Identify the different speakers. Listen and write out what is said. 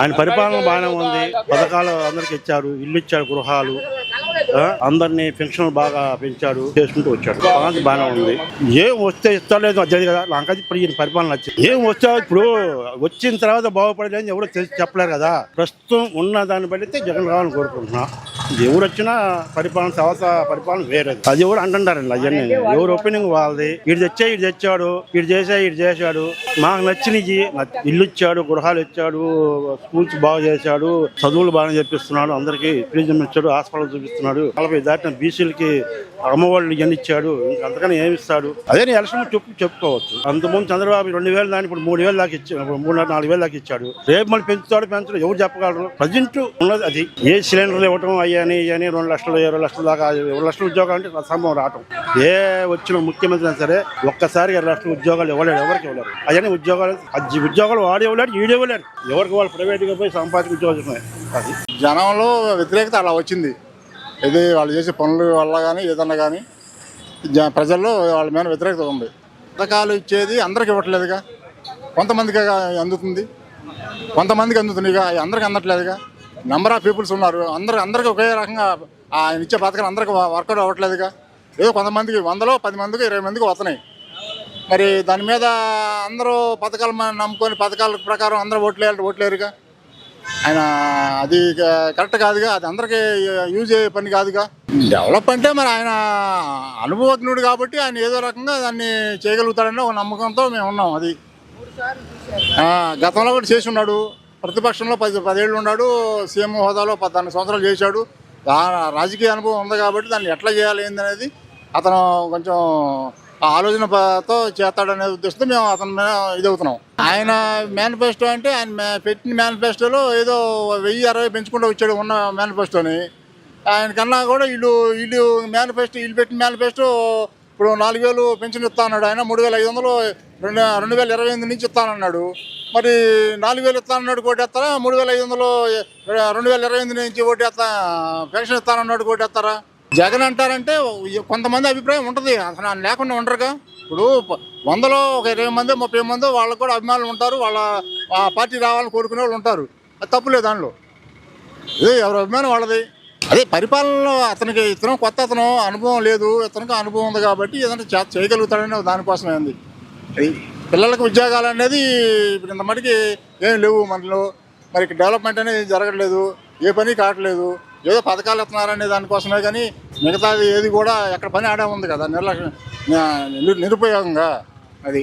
Speaker 1: ఆయన పరిపాలన బాగానే ఉంది. పథకాలు అందరికి ఇచ్చారు, ఇల్లు ఇచ్చాడు, గృహాలు, అందరినీ పెన్షన్ బాగా పెంచాడు, చేసుకుంటూ వచ్చాడు. బాగానే ఉంది. ఏం వస్తే ఇస్తలేదు అదే కదా నాకు ఇప్పుడు ఈయన పరిపాలన నచ్చింది. ఏం వస్తే ఇప్పుడు వచ్చిన తర్వాత బాగుపడేది ఎవరో తెలిసి చెప్పలేరు కదా. ప్రస్తుతం ఉన్న దాన్ని బట్టి జగన్ రావాలని కోరుకుంటున్నా. ఎవరు వచ్చినా పరిపాలన వేరే. అది ఎవరు అంటుంటారండి అవన్నీ. ఎవరు ఒపీనియన్ వాళ్ళది. వీడు తెచ్చాడు, వీడు చేశాడు. మాకు నచ్చినవి ఇల్లు ఇచ్చాడు, గృహాలు ఇచ్చాడు, స్కూల్స్ బాగా చేశాడు, చదువులు బాగా చెప్పిస్తున్నాడు, అందరికి ఫ్రీజం ఇచ్చాడు, హాస్పిటల్ చూపిస్తున్నాడు. 40 దాటిన బీసీలకి అమ్మఒళ్ళు ఇవన్నీ ఇచ్చాడు. ఇంకా అంతకన్నా ఏమి ఇస్తాడు? అదే ఎలక్షన్ చెప్పుకోవచ్చు. అంతకుముందు చంద్రబాబు 2000 దాని ఇప్పుడు 3000 దాకా ఇచ్చాడు, 3-4 వేలు దాకా ఇచ్చాడు. రేపు మళ్ళీ పెంచడు ఎవరు చెప్పగలరు? ప్రజెంట్ ఉన్నది అది. ఏ సిలిండర్లు ఇవ్వటం అయ్యని 2 లక్షలు 20 లక్షల దాకా 2 లక్షల ఉద్యోగాలు అంటే సంభవం రావటం. ఏ వచ్చిన ముఖ్యమంత్రి అయినా సరే ఒక్కసారి 2 లక్షల ఉద్యోగాలు ఇవ్వలేడు, ఎవరికి ఇవ్వలేరు. అవన్నీ ఉద్యోగాలు వాడు ఇవ్వలేడు, ఈడు ఇవ్వలేడు. ఎవరికి వాళ్ళు ప్రైవేట్గా పోయి సంపాదించి ఉద్యోగాలు. అది
Speaker 2: జనంలో వ్యతిరేకత అలా వచ్చింది. ఇది వాళ్ళు చేసే పనుల వల్ల కానీ ఏదన్నా కానీ ప్రజల్లో వాళ్ళ మీద వ్యతిరేకత ఉంది. పథకాలు ఇచ్చేది అందరికి ఇవ్వట్లేదుగా, కొంతమందికి అందుతుంది, ఇక అందరికి అందట్లేదుగా. నెంబర్ ఆఫ్ పీపుల్స్ ఉన్నారు, అందరికి ఒకే రకంగా ఆయన ఇచ్చే పథకాలు అందరికి వర్కౌట్ అవ్వట్లేదుగా. ఏదో కొంతమందికి 100లో 10 మందికి 20 మందికి వస్తున్నాయి. మరి దాని మీద అందరూ పథకాలు నమ్ముకొని పథకాల ప్రకారం అందరూ ఓట్లేరుగా. ఆయన అది కరెక్ట్ కాదుగా, అది అందరికీ యూజ్ అయ్యే పని కాదుగా. డెవలప్ అంటే మరి ఆయన అనుభవజ్ఞుడు కాబట్టి ఆయన ఏదో రకంగా దాన్ని చేయగలుగుతాడని ఒక నమ్మకంతో మేము ఉన్నాం. అది గతంలో కూడా చేసి ఉన్నాడు, ప్రతిపక్షంలో 10 ఏళ్ళు ఉన్నాడు, సీఎం హోదాలో 14 సంవత్సరాలు చేశాడు. రాజకీయ అనుభవం ఉంది కాబట్టి దాన్ని ఎట్లా చేయాలి ఏందనేది అతను కొంచెం ఆలోచనతో చేస్తాడనే ఉద్దేశంతో మేము అతని మీద ఇదవుతున్నాం. ఆయన మేనిఫెస్టో అంటే ఆయన పెట్టిన మేనిఫెస్టోలో ఏదో 1060 పెంచుకుంటూ వచ్చాడు ఉన్న మేనిఫెస్టోని. ఆయన కన్నా కూడా వీళ్ళు పెట్టిన మేనిఫెస్టో ఇప్పుడు 4000 పెన్షన్ ఇస్తా అన్నాడు. ఆయన 3500 2028 నుంచి ఇస్తానన్నాడు. మరి 4000 ఇస్తానన్నాడు కోటేస్తారా? 3500 2028 నుంచి పెన్షన్ ఇస్తానన్నాడు కోటేస్తారా? జగన్ అంటారంటే కొంతమంది అభిప్రాయం ఉంటుంది, అసలు లేకుండా ఉండరుగా. ఇప్పుడు 100లో ఒక 20 మంది 30 మంది వాళ్ళకు కూడా అభిమానులు ఉంటారు, వాళ్ళ పార్టీ రావాలని కోరుకునే వాళ్ళు ఉంటారు. అది తప్పులేదు దానిలో. ఇది ఎవరి అభిమానం వాళ్ళది. అదే పరిపాలనలో ఇతను కొత్త అనుభవం లేదు, ఇతనికి అనుభవం ఉంది కాబట్టి ఏదైనా చేయగలుగుతాడని దానికోసమే ఉంది. పిల్లలకు ఉద్యోగాలు అనేది ఇప్పుడు ఇంత మటుకి ఏం లేవు మనలో. మరి డెవలప్మెంట్ అనేది జరగట్లేదు, ఏ పని కావట్లేదు. ఏదో పథకాలు ఇస్తున్నారనే దానికోసమే కానీ మిగతాది ఏది కూడా ఎక్కడ పని ఆడే ఉంది కదా, నిరుపయోగంగా. అది